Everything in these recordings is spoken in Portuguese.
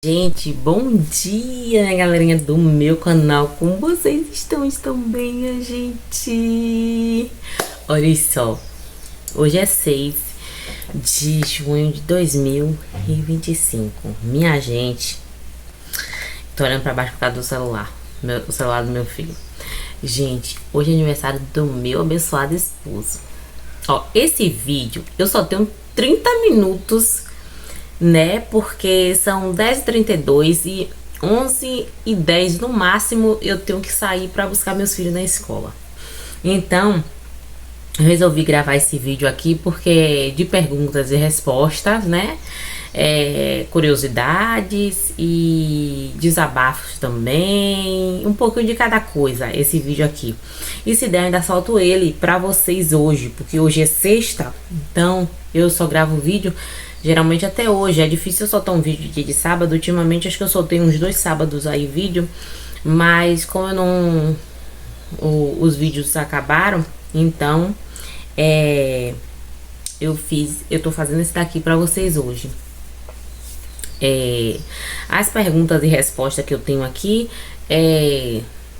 Gente, bom dia, né, galerinha do meu canal. Como vocês estão? Estão bem, minha gente? Olha só, hoje é 6 de junho de 2025. Minha gente, tô olhando pra baixo por causa do celular, o celular do meu filho. Gente, hoje é aniversário do meu abençoado esposo. Ó, esse vídeo eu só tenho 30 minutos, né? Porque são 10h32 e 11h10 no máximo eu tenho que sair para buscar meus filhos na escola. Então, eu resolvi gravar esse vídeo aqui porque é de perguntas e respostas, né? Curiosidades e desabafos também, um pouquinho de cada coisa, esse vídeo aqui. E se der, eu ainda solto ele pra vocês hoje, porque hoje é sexta, então eu só gravo vídeo geralmente até hoje. É difícil eu soltar um vídeo dia de sábado. Ultimamente acho que eu soltei uns 2 sábados aí vídeo, mas como eu não, os vídeos acabaram, então eu tô fazendo esse daqui pra vocês hoje. As perguntas e respostas que eu tenho aqui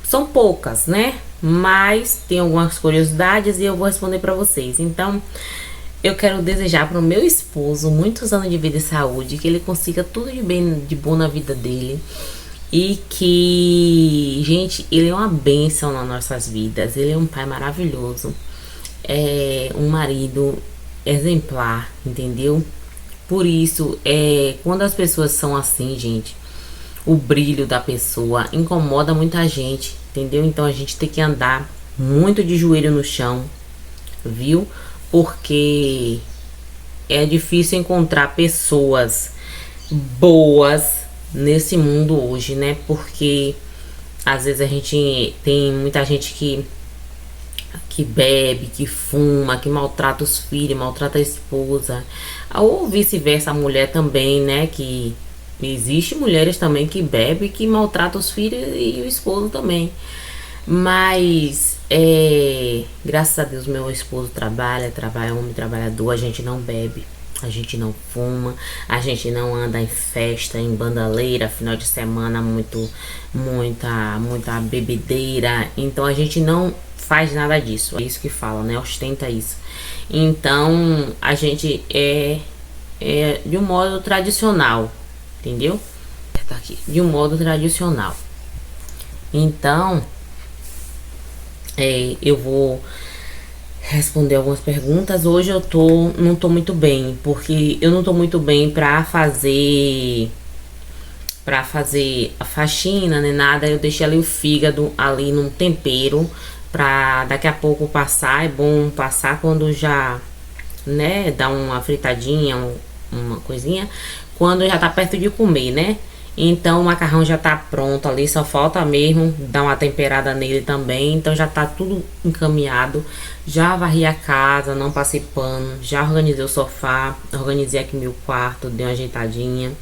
são poucas, né? Mas tem algumas curiosidades e eu vou responder pra vocês. Então, eu quero desejar pro meu esposo muitos anos de vida e saúde, que ele consiga tudo de bem, de bom na vida dele. E que, gente, ele é uma bênção nas nossas vidas. Ele é um pai maravilhoso. É um marido exemplar, entendeu? Por isso, quando as pessoas são assim, gente, o brilho da pessoa incomoda muita gente, entendeu? Então a gente tem que andar muito de joelho no chão, viu? Porque é difícil encontrar pessoas boas nesse mundo hoje, né? Porque às vezes a gente tem muita gente que bebe, que fuma, que maltrata os filhos, maltrata a esposa, ou vice-versa, a mulher também, né? Que existe mulheres também que bebem, que maltratam os filhos e o esposo também. Mas graças a Deus meu esposo trabalha, é um homem trabalhador. A gente não bebe, a gente não fuma, a gente não anda em festa, em bandaleira, final de semana muita bebedeira. Então a gente não faz nada disso. É isso que fala, né? Ostenta isso. Então a gente é de um modo tradicional, entendeu? Tá aqui, de um modo tradicional. Então eu vou responder algumas perguntas. Hoje eu não tô muito bem, porque eu não tô muito bem pra fazer a faxina, nem nada. Eu deixei ali o fígado ali num tempero pra daqui a pouco passar. É bom passar quando já, né, dá uma fritadinha, uma coisinha, quando já tá perto de comer, né? Então o macarrão já tá pronto ali, só falta mesmo dar uma temperada nele também. Então já tá tudo encaminhado. Já varri a casa, não passei pano, já organizei o sofá, organizei aqui meu quarto, dei uma ajeitadinha.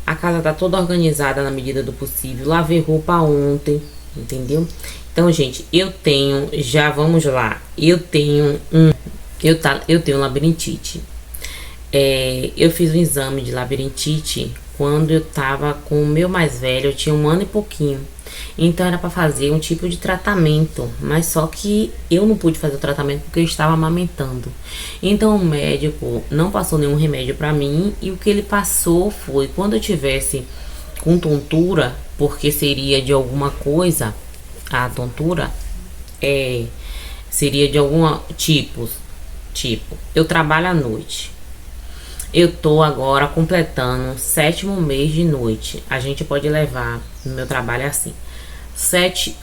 A casa tá toda organizada na medida do possível. Lavei roupa ontem, entendeu? Então, gente, já vamos lá. Eu tenho labirintite. Eu fiz um exame de labirintite quando eu tava com o meu mais velho. Eu tinha 1 ano e pouquinho. Então era para fazer um tipo de tratamento, mas só que eu não pude fazer o tratamento porque eu estava amamentando. Então o médico não passou nenhum remédio para mim, e o que ele passou foi, quando eu tivesse com tontura, porque seria de alguma coisa, a tontura seria de algum tipo, eu trabalho à noite. Eu tô agora completando 7º mês de noite. A gente pode levar no meu trabalho assim: 6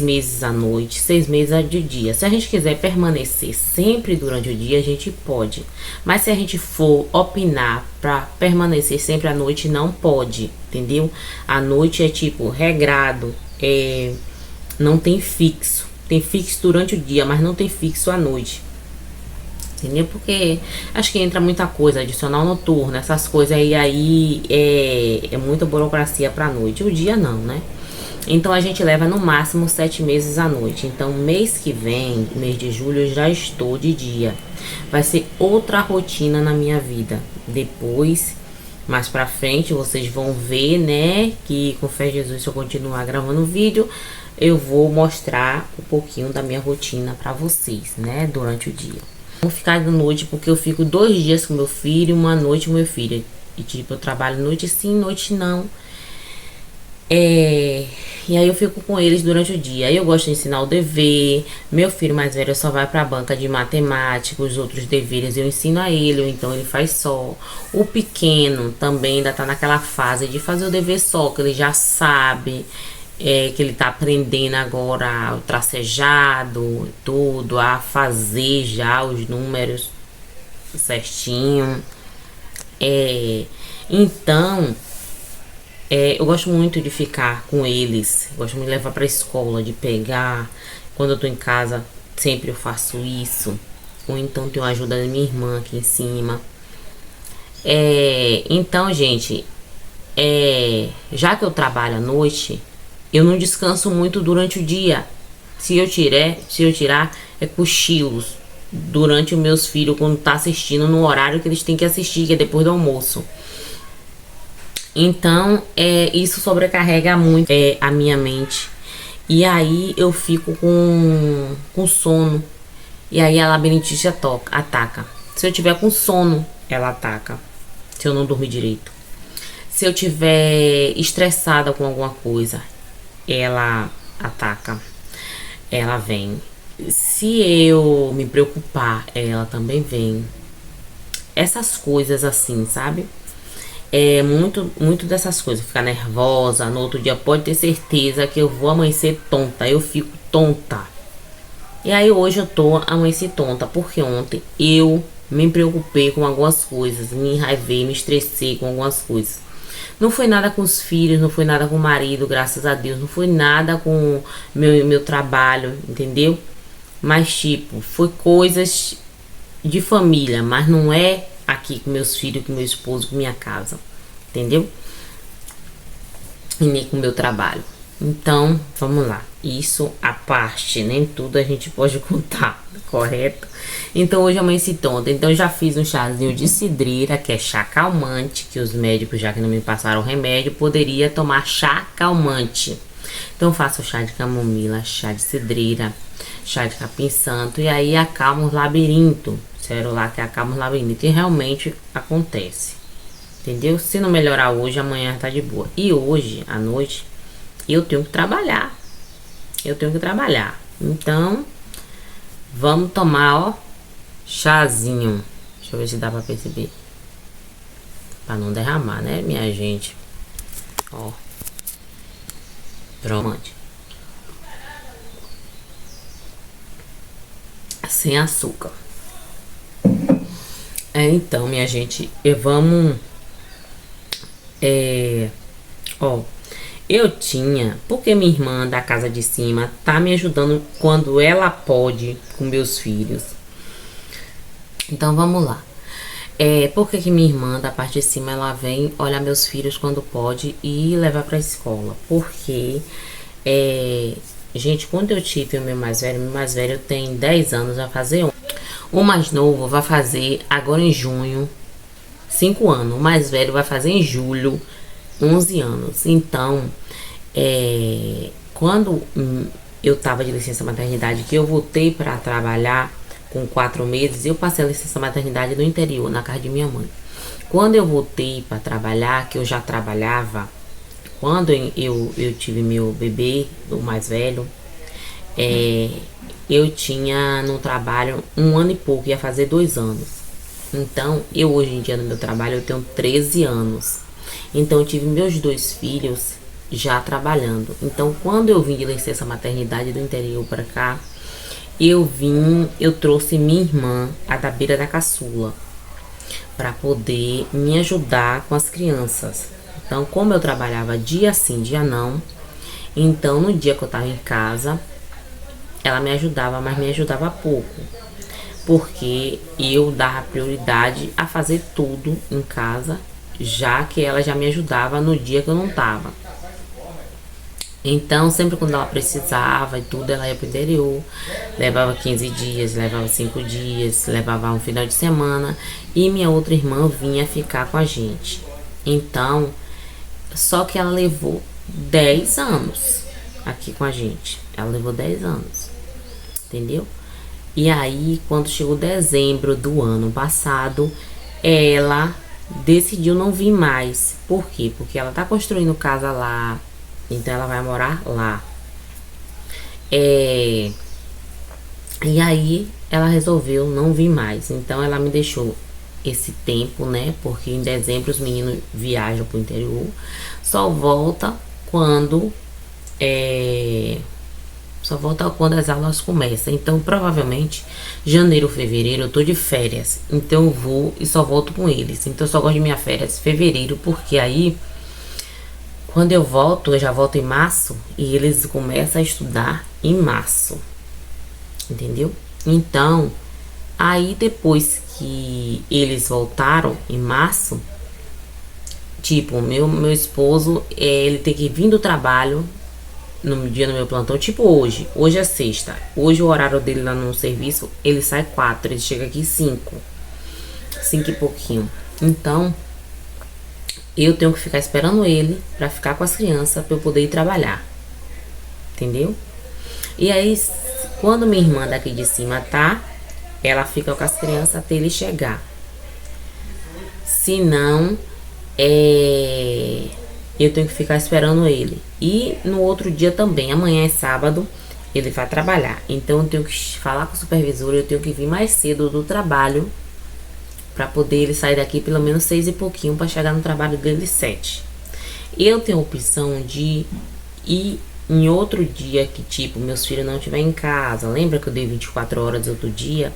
meses à noite, 6 meses de dia. Se a gente quiser permanecer sempre durante o dia, a gente pode. Mas se a gente for opinar pra permanecer sempre à noite, não pode, entendeu? A noite é tipo regrado, não tem fixo. Tem fixo durante o dia, mas não tem fixo à noite. Entendeu? Porque acho que entra muita coisa, adicional noturno, essas coisas aí é muita burocracia pra noite. O dia não, né? Então a gente leva no máximo 7 meses à noite. Então mês que vem, mês de julho, eu já estou de dia. Vai ser outra rotina na minha vida. Depois mais pra frente vocês vão ver, né, que com fé em Jesus, se eu continuar gravando vídeo, eu vou mostrar um pouquinho da minha rotina pra vocês, né, durante o dia. Vou ficar de noite porque eu fico 2 dias com meu filho e uma noite com meu filho. E tipo, eu trabalho noite sim, noite não. E aí eu fico com eles durante o dia. Aí eu gosto de ensinar o dever. Meu filho mais velho só vai pra banca de matemática. Os outros deveres eu ensino a ele, ou então ele faz só. O pequeno também ainda tá naquela fase de fazer o dever só, que ele já sabe. Que ele tá aprendendo agora o tracejado, tudo, a fazer já os números certinho. Então, eu gosto muito de ficar com eles. Eu gosto muito de levar pra escola, de pegar. Quando eu tô em casa, sempre eu faço isso. Ou então tenho a ajuda da minha irmã aqui em cima. Então, gente, já que eu trabalho à noite, eu não descanso muito durante o dia. Se eu tirar, é cochilos durante os meus filhos quando tá assistindo no horário que eles têm que assistir, que é depois do almoço. Então, isso sobrecarrega muito a minha mente. E aí eu fico com sono. E aí a labirintite ataca. Se eu tiver com sono, ela ataca. Se eu não dormir direito. Se eu tiver estressada com alguma coisa, ela ataca. Ela vem. Se eu me preocupar, ela também vem. Essas coisas assim, sabe? Muito dessas coisas. Ficar nervosa. No outro dia pode ter certeza que eu vou amanhecer tonta. Eu fico tonta. E aí hoje eu tô amanheci tonta. Porque ontem eu me preocupei com algumas coisas. Me enraivei, me estressei com algumas coisas. Não foi nada com os filhos, não foi nada com o marido, graças a Deus. Não foi nada com meu trabalho, entendeu? Mas tipo, foi coisas de família, mas não é aqui com meus filhos, com meu esposo, com minha casa, entendeu? E nem com meu trabalho. Então, vamos lá. Isso à parte, nem tudo a gente pode contar, correto? Então hoje amanheci tonta. Então eu já fiz um chazinho de cidreira, que é chá calmante, que os médicos, já que não me passaram o remédio, poderia tomar chá calmante. Então eu faço chá de camomila, chá de cidreira, chá de capim santo, e aí acalma os labirintos. Sério lá que acalma os labirintos. E realmente acontece. Entendeu? Se não melhorar hoje, amanhã tá de boa. E hoje, à noite, eu tenho que trabalhar. Então, vamos tomar, ó, chazinho. Deixa eu ver se dá pra perceber. Pra não derramar, né, minha gente? Ó. Pronto. Sem açúcar. Então, minha gente, vamos... ó, eu tinha... Porque minha irmã da casa de cima tá me ajudando quando ela pode com meus filhos. Então, vamos lá. Por que minha irmã da parte de cima, ela vem olhar meus filhos quando pode e levar pra escola? Porque... gente, quando eu tive o meu mais velho tem 10 anos, vai fazer 11. O mais novo vai fazer agora em junho 5 anos. O mais velho vai fazer em julho 11 anos. Então, quando eu tava de licença maternidade, que eu voltei para trabalhar com 4 meses, eu passei a licença maternidade no interior, na casa de minha mãe. Quando eu voltei para trabalhar, que eu já trabalhava, quando eu tive meu bebê, o mais velho, eu tinha no trabalho 1 ano e pouco, ia fazer 2 anos. Então, eu hoje em dia no meu trabalho, eu tenho 13 anos. Então, eu tive meus 2 filhos já trabalhando. Então, quando eu vim de licença maternidade do interior para cá, eu trouxe minha irmã, a da beira da caçula, para poder me ajudar com as crianças. Então, como eu trabalhava dia sim, dia não, então no dia que eu tava em casa, ela me ajudava, mas me ajudava pouco, porque eu dava prioridade a fazer tudo em casa, já que ela já me ajudava no dia que eu não tava. Então, sempre quando ela precisava e tudo, ela ia pro interior, levava 15 dias, levava 5 dias, levava um final de semana, e minha outra irmã vinha ficar com a gente. Então, só que ela levou 10 anos aqui com a gente. Ela levou 10 anos, entendeu? E aí, quando chegou dezembro do ano passado, ela decidiu não vir mais. Por quê? Porque ela tá construindo casa lá, então ela vai morar lá. E aí, ela resolveu não vir mais. Então, ela me deixou esse tempo, né? Porque em dezembro os meninos viajam pro interior. Só volta quando só volta quando as aulas começam. Então, provavelmente, janeiro, fevereiro, eu tô de férias. Então, eu vou e só volto com eles. Então, eu só gosto de minhas férias em fevereiro, porque aí, quando eu volto, eu já volto em março e eles começam a estudar em março. Entendeu? Então, aí depois que eles voltaram em março, tipo, meu esposo, ele tem que vir do trabalho no dia do meu plantão, tipo hoje. Hoje é sexta. Hoje o horário dele lá no serviço, ele sai 4, ele chega aqui 5. 5 e pouquinho. Então, eu tenho que ficar esperando ele pra ficar com as crianças pra eu poder ir trabalhar. Entendeu? E aí, quando minha irmã daqui de cima tá, ela fica com as crianças até ele chegar. Se não, eu tenho que ficar esperando ele. E no outro dia também, amanhã é sábado, ele vai trabalhar. Então eu tenho que falar com o supervisor, eu tenho que vir mais cedo do trabalho para poder ele sair daqui pelo menos 6 e pouquinho para chegar no trabalho dele 7. Eu tenho a opção de ir em outro dia que, tipo, meus filhos não estiverem em casa. Lembra que eu dei 24 horas outro dia?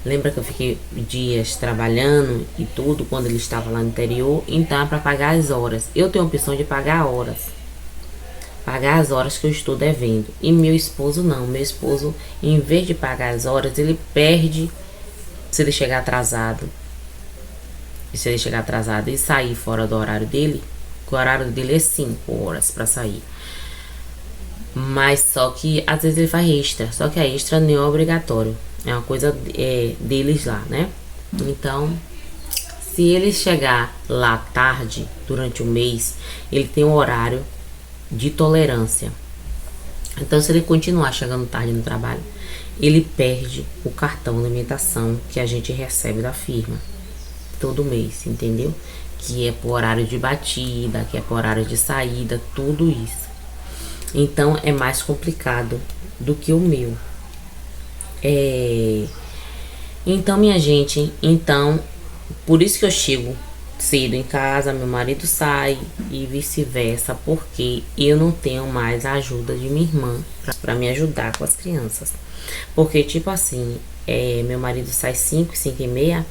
Lembra que eu fiquei dias trabalhando e tudo quando ele estava lá no interior? Então é para pagar as horas. Eu tenho a opção de pagar horas. Pagar as horas que eu estou devendo. E meu esposo não. Meu esposo, em vez de pagar as horas, ele perde se ele chegar atrasado. E se ele chegar atrasado e sair fora do horário dele, o horário dele é 5 horas para sair. Mas só que às vezes ele faz extra. Só que a extra não é obrigatório. É uma coisa deles lá, né? Então, se ele chegar lá tarde, durante o mês, ele tem um horário de tolerância. Então, se ele continuar chegando tarde no trabalho, ele perde o cartão de alimentação que a gente recebe da firma todo mês, entendeu? Que é por horário de batida, que é por horário de saída, tudo isso. Então, é mais complicado do que o meu. Então, minha gente, por isso que eu chego cedo em casa, meu marido sai e vice-versa, porque eu não tenho mais a ajuda de minha irmã para me ajudar com as crianças. Porque, tipo assim, meu marido sai 5, 5 e meia,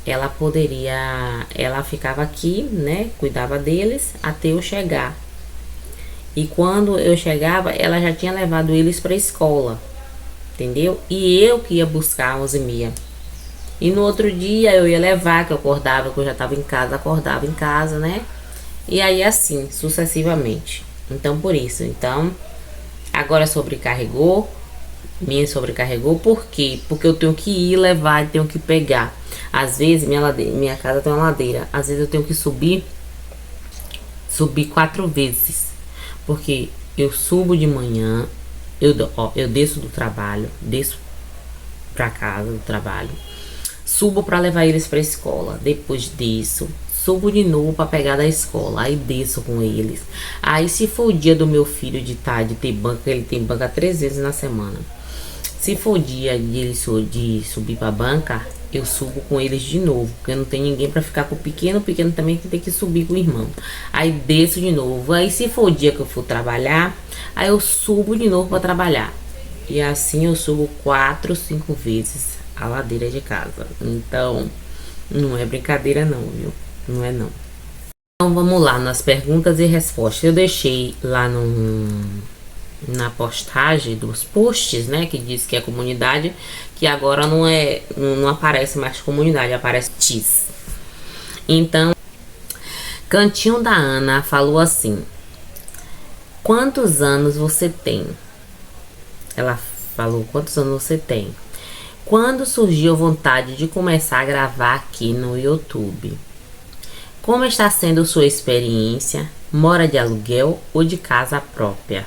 ela ficava aqui, né, cuidava deles até eu chegar. E quando eu chegava, ela já tinha levado eles para a escola. Entendeu? E eu que ia buscar 11h30. E no outro dia eu ia levar, que eu acordava, que eu já estava em casa, acordava em casa, né? E aí assim, sucessivamente. Então, por isso. Então, agora sobrecarregou. Me sobrecarregou, por quê? Porque eu tenho que ir levar e tenho que pegar. Às vezes, minha casa tem uma ladeira. Às vezes eu tenho que subir 4 vezes. Porque eu subo de manhã, eu desço do trabalho, desço pra casa do trabalho, subo pra levar eles pra escola, depois desço, subo de novo pra pegar da escola, aí desço com eles. Aí se for o dia do meu filho de ter banca, ele tem banca 3 vezes na semana. Se for o dia de subir pra banca, eu subo com eles de novo, porque não tem ninguém pra ficar com o pequeno também que tem que subir com o irmão. Aí desço de novo. Aí se for o dia que eu for trabalhar, aí eu subo de novo pra trabalhar. E assim eu subo 4, 5 vezes a ladeira de casa. Então, não é brincadeira não, viu? Não é não. Então vamos lá nas perguntas e respostas. Eu deixei lá na postagem dos posts, né, que diz que é comunidade, que agora não aparece mais comunidade, aparece TIS. Então, Cantinho da Ana falou assim: quantos anos você tem? Ela falou: quantos anos você tem? Quando surgiu a vontade de começar a gravar aqui no YouTube? Como está sendo sua experiência? Mora de aluguel ou de casa própria?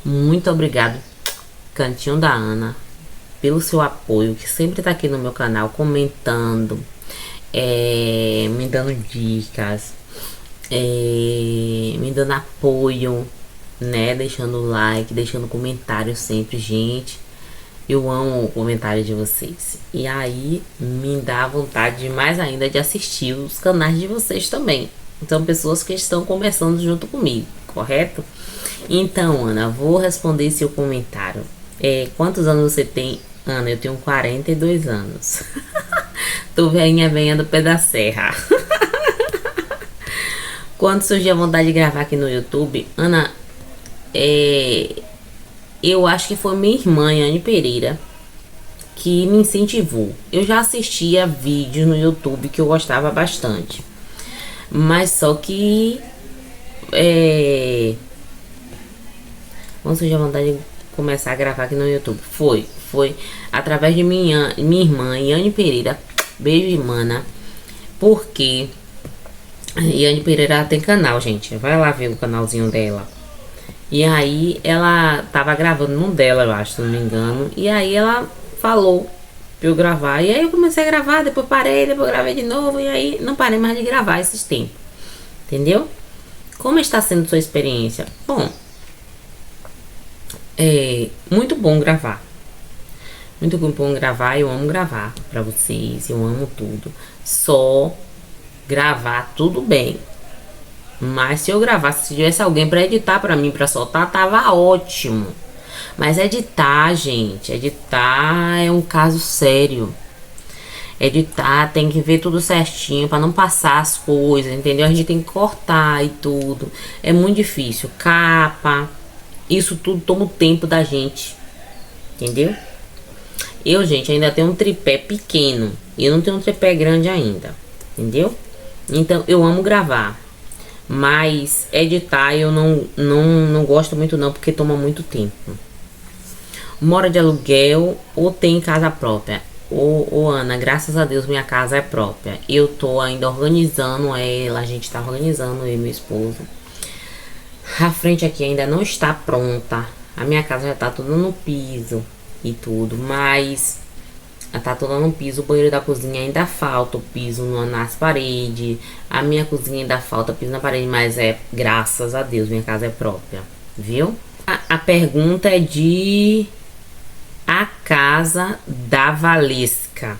Muito obrigado, Cantinho da Ana, pelo seu apoio, que sempre tá aqui no meu canal comentando, me dando dicas, me dando apoio, né? Deixando like, deixando comentário sempre, gente. Eu amo o comentário de vocês. E aí me dá vontade mais ainda de assistir os canais de vocês também. Então, pessoas que estão conversando junto comigo, correto? Então, Ana, vou responder seu comentário. Quantos anos você tem? Ana, eu tenho 42 anos. Tô velhinha, venha do pé da serra. Quando surgiu a vontade de gravar aqui no YouTube, Ana, eu acho que foi minha irmã, Anne Pereira, que me incentivou. Eu já assistia vídeos no YouTube que eu gostava bastante. Mas só que quando surgiu a vontade de começar a gravar aqui no YouTube, foi através de minha irmã, Anne Pereira. Beijo, irmã. Porque Anne Pereira tem canal, gente. Vai lá ver o canalzinho dela. E aí ela tava gravando no dela, eu acho, se não me engano. E aí ela falou pra eu gravar. E aí eu comecei a gravar, depois parei, depois gravei de novo. E aí não parei mais de gravar esses tempos. Entendeu? Como está sendo sua experiência? Bom, muito bom gravar. Muito bom gravar, eu amo gravar pra vocês, eu amo tudo. Só gravar tudo bem. Mas se eu gravasse, se tivesse alguém pra editar pra mim, pra soltar, tava ótimo. Mas editar, gente, editar é um caso sério. Editar tem que ver tudo certinho pra não passar as coisas, entendeu? A gente tem que cortar e tudo. É muito difícil. Capa, isso tudo toma o tempo da gente, entendeu? Eu, gente, ainda tenho um tripé pequeno. Eu não tenho um tripé grande ainda, entendeu? Então, eu amo gravar. Mas editar eu não gosto muito não, porque toma muito tempo. Mora de aluguel ou tem casa própria? Ô Ana, graças a Deus minha casa é própria. Eu tô ainda organizando ela, a gente tá organizando, eu e meu esposo. A frente aqui ainda não está pronta. A minha casa já tá toda no piso e tudo, mas tá toda no piso. O banheiro da cozinha ainda falta o piso nas paredes. A minha cozinha ainda falta piso na parede, mas graças a Deus, minha casa é própria, viu? A pergunta é de a casa da Valesca.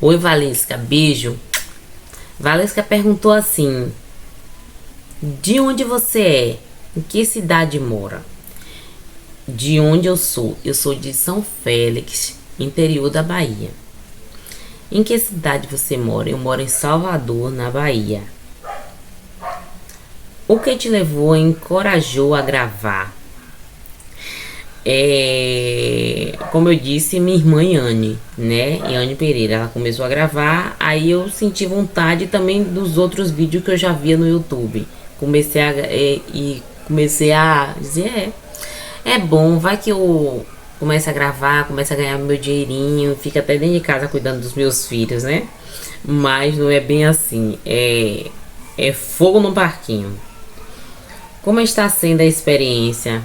Oi, Valesca, beijo. Valesca perguntou assim: de onde você é? Em que cidade mora? De onde eu sou? Eu sou de São Félix, interior da Bahia. Em que cidade você mora? Eu moro em Salvador, na Bahia. O que te levou, encorajou a gravar? Como eu disse, minha irmã Anne, né? Anne Pereira, ela começou a gravar. Aí eu senti vontade também dos outros vídeos que eu já via no YouTube. Comecei a dizer, é bom, vai que eu começo a gravar, começo a ganhar meu dinheirinho, fica até dentro de casa cuidando dos meus filhos, né? Mas não é bem assim, é fogo no parquinho. Como está sendo a experiência?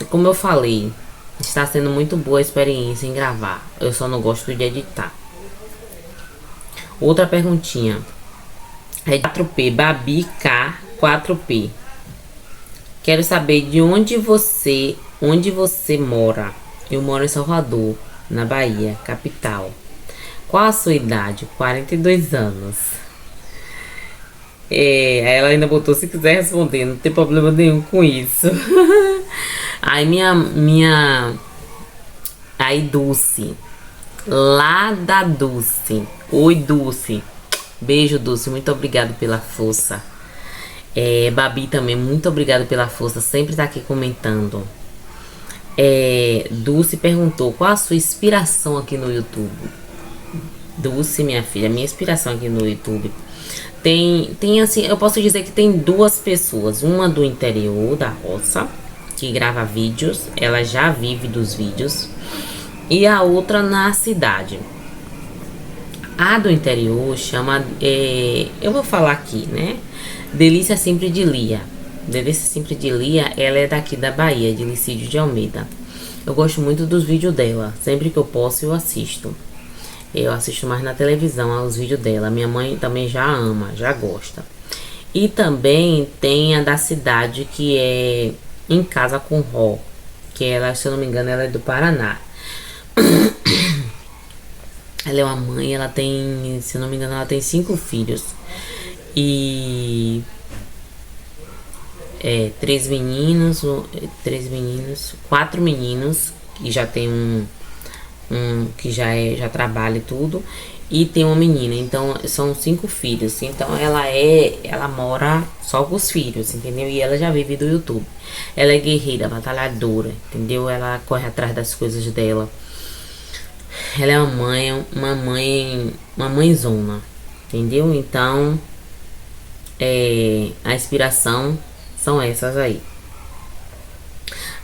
Como eu falei, está sendo muito boa a experiência em gravar. Eu só não gosto de editar. Outra perguntinha. É 4P, Babi K 4P. Quero saber de onde você mora. Eu moro em Salvador, na Bahia, capital. Qual a sua idade? 42 anos. Aí ela ainda botou, se quiser responder, não tem problema nenhum com isso. Aí aí Dulce, lá da Dulce. Oi, Dulce. Beijo, Dulce, muito obrigado pela força. Babi também, muito obrigado pela força, sempre tá aqui comentando. Dulce perguntou qual a sua inspiração aqui no YouTube. Dulce, minha filha, minha inspiração aqui no YouTube tem assim, eu posso dizer que tem duas pessoas. Uma do interior da roça, que grava vídeos, ela já vive dos vídeos, e a outra na cidade. A do interior chama, eu vou falar aqui, né? Delícia Sempre de Lia. Delícia Sempre de Lia, ela é daqui da Bahia, de Licídio de Almeida. Eu gosto muito dos vídeos dela. Sempre que eu posso, eu assisto. Eu assisto mais na televisão os vídeos dela. Minha mãe também já ama, já gosta. E também tem a da cidade, que é Em Casa com Ró. Que ela, se eu não me engano, ela é do Paraná. Ela é uma mãe, ela tem, se eu não me engano, ela tem 5 filhos. E três meninos, 4 meninos, que já tem um que já trabalha e tudo, e tem uma menina. Então são 5 filhos. Então ela mora só com os filhos, entendeu? E ela já vive do YouTube. Ela é guerreira, batalhadora, entendeu? Ela corre atrás das coisas dela. Ela é uma mãezona, entendeu? Então a inspiração são essas aí.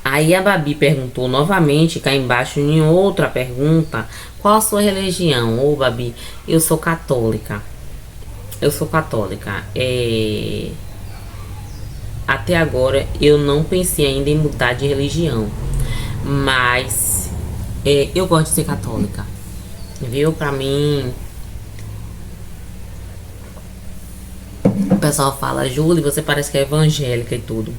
Aí a Babi perguntou novamente cá embaixo em outra pergunta: qual a sua religião? Ô Babi, eu sou católica. Eu sou católica. Até agora eu não pensei ainda em mudar de religião, mas eu gosto de ser católica, viu? Pra mim, o pessoal fala: Júlia, você parece que é evangélica e tudo.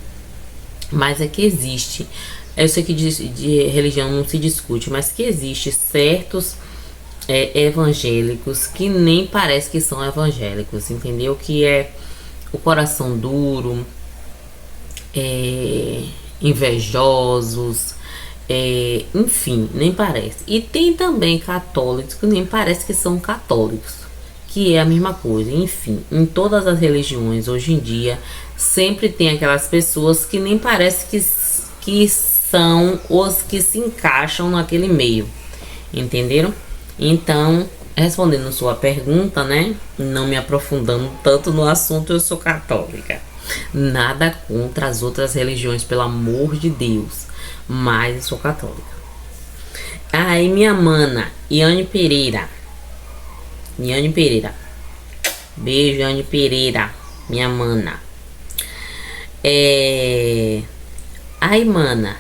Mas é que existe, eu sei que de religião não se discute, mas que existe certos evangélicos que nem parece que são evangélicos, entendeu? Que é o coração duro, invejosos, enfim, nem parece. E tem também católicos que nem parece que são católicos, que é a mesma coisa. Enfim, em todas as religiões hoje em dia sempre tem aquelas pessoas que nem parece que são os que se encaixam naquele meio, entenderam? Então, respondendo sua pergunta, né, não me aprofundando tanto no assunto, eu sou católica. Nada contra as outras religiões, pelo amor de Deus, mas eu sou católica. Aí minha mana Iane Pereira, beijo Iane Pereira, minha mana. Ai, mana,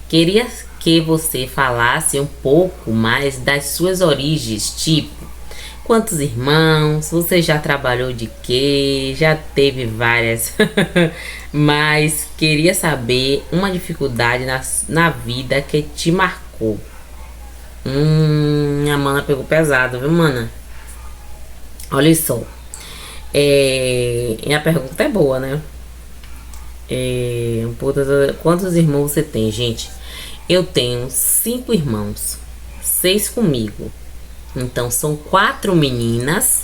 queria que você falasse um pouco mais das suas origens, tipo, quantos irmãos, você já trabalhou de quê, já teve várias, mas queria saber uma dificuldade na vida que te marcou. Minha mana pegou pesado, viu, mana? Olha só, a pergunta é boa, né? Quantos irmãos você tem, gente? Eu tenho 5 irmãos, 6 comigo. Então são 4 meninas,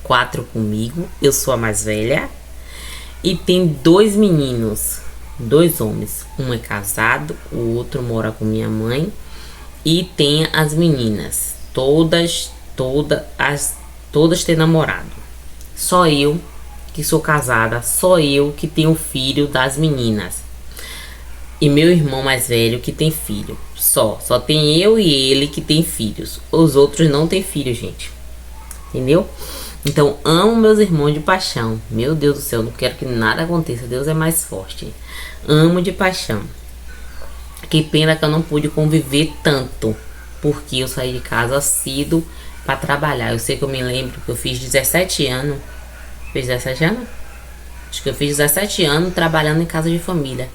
4 comigo. Eu sou a mais velha. E tem 2 meninos, 2 homens. Um é casado, o outro mora com minha mãe. E tem as meninas, todas têm namorado. Só eu que sou casada, só eu que tenho filho das meninas. E meu irmão mais velho que tem filho. Só tem eu e ele que tem filhos. Os outros não tem filho, gente. Entendeu? Então amo meus irmãos de paixão. Meu Deus do céu, não quero que nada aconteça. Deus é mais forte. Amo de paixão. Que pena que eu não pude conviver tanto, porque eu saí de casa cedo para trabalhar. Eu sei que eu me lembro que eu fiz 17 anos. Fiz 17 anos? Acho que eu fiz 17 anos trabalhando em casa de família,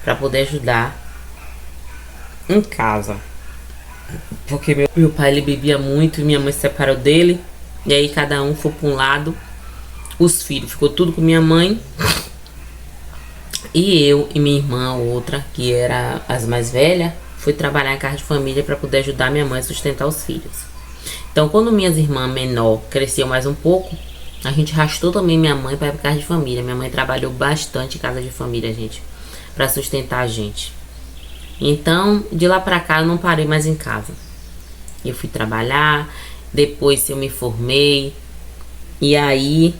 para poder ajudar em casa. Porque meu pai, ele bebia muito e minha mãe se separou dele. E aí cada um foi para um lado. Os filhos ficou tudo com minha mãe. E eu e minha irmã, outra, que era as mais velhas, fui trabalhar em casa de família para poder ajudar minha mãe a sustentar os filhos. Então, quando minhas irmãs menor cresceu mais um pouco, a gente arrastou também minha mãe para ir pra casa de família. Minha mãe trabalhou bastante em casa de família, gente, para sustentar a gente. Então, de lá pra cá, eu não parei mais em casa. Eu fui trabalhar, depois eu me formei. E aí,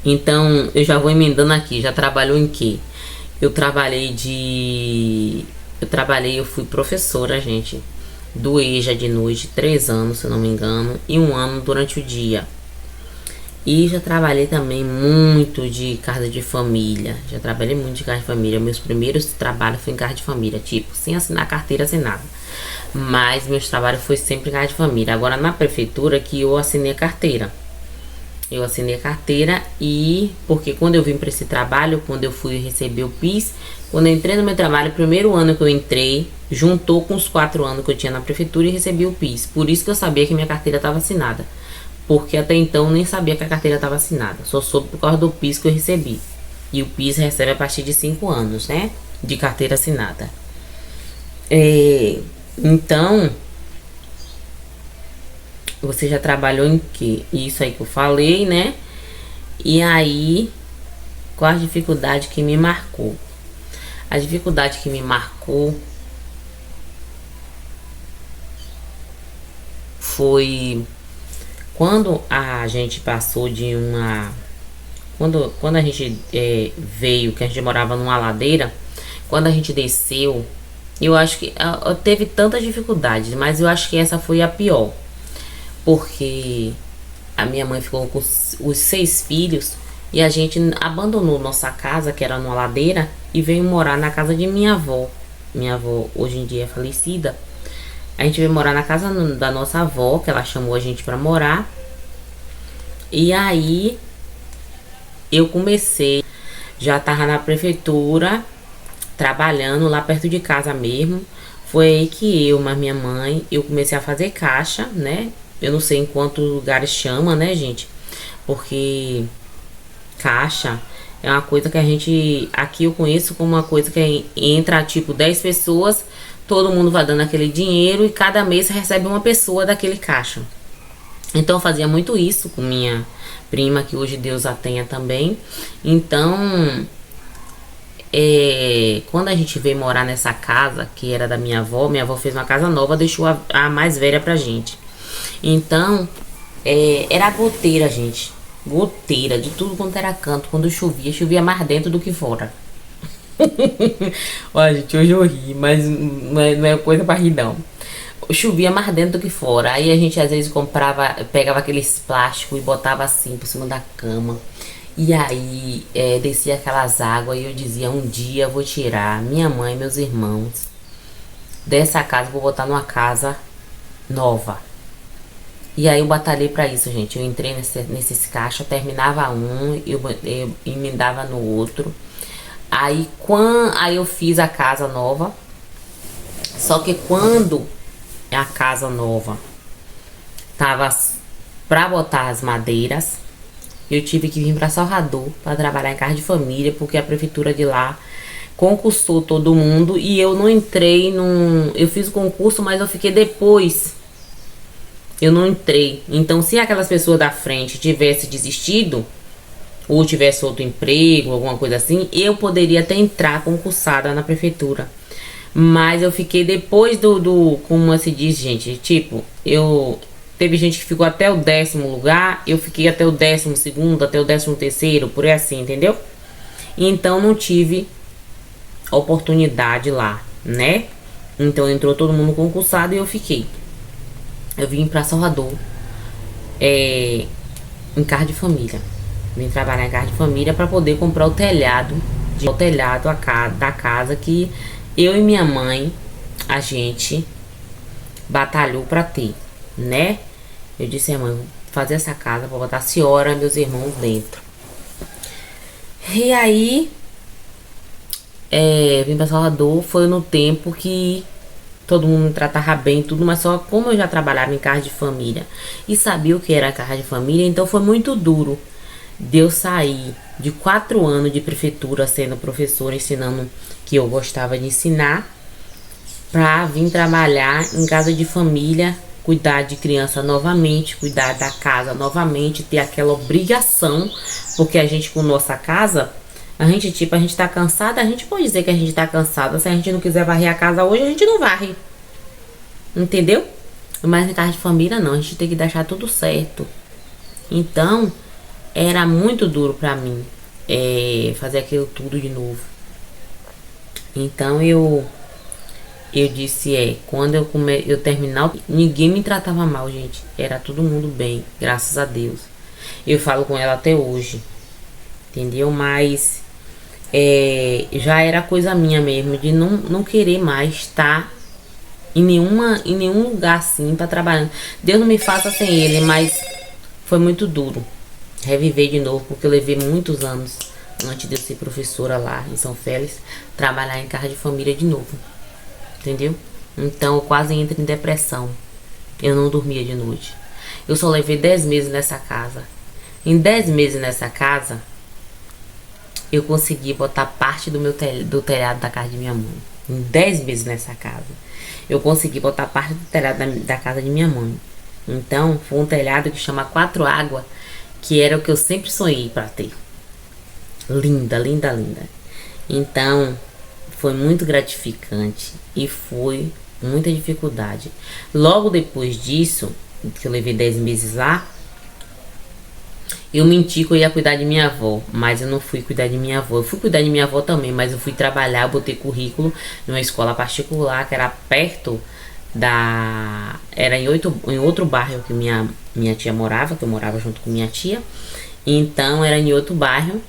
então, eu já vou emendando aqui. Já trabalhou em quê? Eu fui professora, gente. do EJA de noite, 3 anos, se eu não me engano, e 1 ano durante o dia. E já trabalhei também muito de casa de família. Já trabalhei muito de casa de família. Meus primeiros trabalhos foi em casa de família, tipo, sem assinar carteira, sem nada. Mas meus trabalhos foi sempre em casa de família. Agora na prefeitura que eu assinei a carteira. Eu assinei a carteira e porque quando eu vim para esse trabalho, quando eu fui receber o PIS, quando eu entrei no meu trabalho, o primeiro ano que eu entrei, juntou com os 4 anos que eu tinha na prefeitura e recebi o PIS. Por isso que eu sabia que minha carteira estava assinada. Porque até então eu nem sabia que a carteira estava assinada. Só soube por causa do PIS que eu recebi. E o PIS recebe a partir de 5 anos, né? De carteira assinada. Então, você já trabalhou em quê? Isso aí que eu falei, né? E aí, qual a dificuldade que me marcou? A dificuldade que me marcou foi quando a gente passou de uma... Quando a gente veio, que a gente morava numa ladeira, quando a gente desceu, eu acho que teve tantas dificuldades, mas eu acho que essa foi a pior. Porque a minha mãe ficou com os 6 filhos e a gente abandonou nossa casa, que era numa ladeira, e veio morar na casa de minha avó. Minha avó hoje em dia é falecida. A gente veio morar na casa da nossa avó, que ela chamou a gente pra morar. E aí eu comecei, já tava na prefeitura, trabalhando lá perto de casa mesmo. Foi aí que mas minha mãe, eu comecei a fazer caixa, né? Eu não sei em quantos lugares chama, né, gente? Porque caixa é uma coisa que a gente... Aqui eu conheço como uma coisa que entra, tipo, 10 pessoas, todo mundo vai dando aquele dinheiro e cada mês recebe uma pessoa daquele caixa. Então eu fazia muito isso com minha prima, que hoje Deus a tenha também. Então, quando a gente veio morar nessa casa, que era da minha avó fez uma casa nova, deixou a mais velha pra gente. Então, era goteira, gente. Goteira, de tudo quanto era canto. Quando chovia mais dentro do que fora. Olha, gente, hoje eu ri, mas não é coisa pra rir, não. Chovia mais dentro do que fora. Aí a gente às vezes pegava aqueles plásticos e botava assim por cima da cama. E aí descia aquelas águas e eu dizia, um dia eu vou tirar minha mãe e meus irmãos dessa casa, vou botar numa casa nova. E aí eu batalhei pra isso, gente. Eu entrei nesses caixas, terminava um, eu emendava no outro. Aí eu fiz a casa nova. Só que quando a casa nova tava pra botar as madeiras, eu tive que vir pra Salvador pra trabalhar em casa de família, porque a prefeitura de lá concursou todo mundo e eu não entrei eu fiz o concurso, mas eu fiquei depois. Eu não entrei. Então, se aquelas pessoas da frente tivesse desistido ou tivesse outro emprego, alguma coisa assim, eu poderia até entrar concursada na prefeitura. Mas eu fiquei depois como se diz, gente, tipo, teve gente que ficou até o 10º lugar, eu fiquei até o 12º, até o 13º, por aí assim, entendeu? Então não tive oportunidade lá, né? Então entrou todo mundo concursado e eu fiquei. Eu vim pra Salvador em casa de família. Vim trabalhar em casa de família para poder comprar o telhado da casa que eu e minha mãe, a gente batalhou pra ter, né? Eu disse, mãe, vou fazer essa casa pra botar a senhora e meus irmãos dentro. E aí, vim pra Salvador, foi no tempo que todo mundo me tratava bem, tudo, mas só como eu já trabalhava em casa de família e sabia o que era casa de família, então foi muito duro de eu sair de 4 anos de prefeitura sendo professora, ensinando que eu gostava de ensinar, pra vir trabalhar em casa de família, cuidar de criança novamente, cuidar da casa novamente, ter aquela obrigação, porque a gente com nossa casa, a gente tá cansada, a gente pode dizer que a gente tá cansada, se a gente não quiser varrer a casa hoje, a gente não varre, entendeu? Mas em casa de família não, a gente tem que deixar tudo certo. Então, era muito duro pra mim fazer aquilo tudo de novo. Então Eu disse, quando eu terminar, ninguém me tratava mal, gente. Era todo mundo bem, graças a Deus. Eu falo com ela até hoje, entendeu? Mas já era coisa minha mesmo, de não querer mais estar em nenhum lugar assim pra trabalhar. Deus não me faça sem ele, mas foi muito duro reviver de novo, porque eu levei muitos anos antes de eu ser professora lá em São Félix, trabalhar em casa de família de novo, entendeu? Então eu quase entro em depressão. Eu não dormia de noite. Eu só levei 10 meses nessa casa. Em 10 meses nessa casa, eu consegui botar parte do telhado da casa de minha mãe. Em 10 meses nessa casa, eu consegui botar parte do telhado da casa de minha mãe. Então, foi um telhado que chama Quatro Águas, que era o que eu sempre sonhei para ter. Linda, linda, linda. Então, foi muito gratificante e foi muita dificuldade. Logo depois disso, que eu levei 10 meses lá, eu menti que eu ia cuidar de minha avó, mas eu não fui cuidar de minha avó. Eu fui cuidar de minha avó também, mas eu fui trabalhar, botei currículo numa escola particular que era perto da... Era em outro bairro que minha tia morava, que eu morava junto com minha tia. Então era em outro bairro.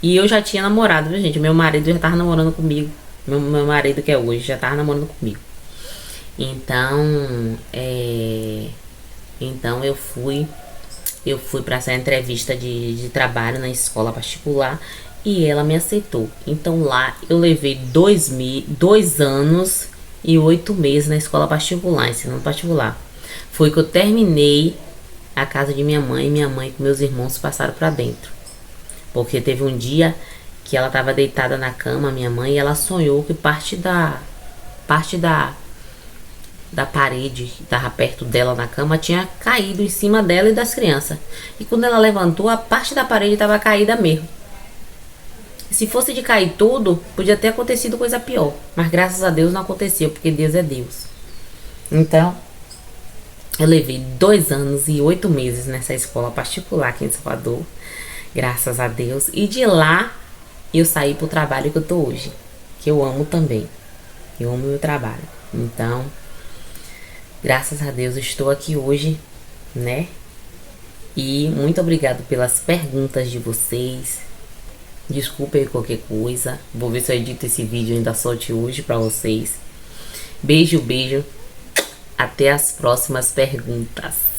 E eu já tinha namorado, viu, gente? Meu marido já tava namorando comigo. Meu marido que é hoje já tava namorando comigo. Então, então eu fui para essa entrevista de trabalho na escola particular e ela me aceitou. Então lá eu levei 2 anos e 8 meses na escola particular, ensinando particular. Foi que eu terminei a casa de minha mãe e minha mãe com meus irmãos passaram para dentro. Porque teve um dia que ela estava deitada na cama, minha mãe, e ela sonhou que parte da parede que estava perto dela na cama tinha caído em cima dela e das crianças. E quando ela levantou, a parte da parede estava caída mesmo. Se fosse de cair tudo, podia ter acontecido coisa pior. Mas graças a Deus não aconteceu, porque Deus é Deus. Então, eu levei 2 anos e 8 meses nessa escola particular aqui em Salvador. Graças a Deus. E de lá, eu saí pro trabalho que eu tô hoje. Que eu amo também. Eu amo meu trabalho. Então, graças a Deus, eu estou aqui hoje, né? E muito obrigado pelas perguntas de vocês. Desculpa aí qualquer coisa. Vou ver se eu edito esse vídeo ainda solte hoje pra vocês. Beijo, beijo. Até as próximas perguntas.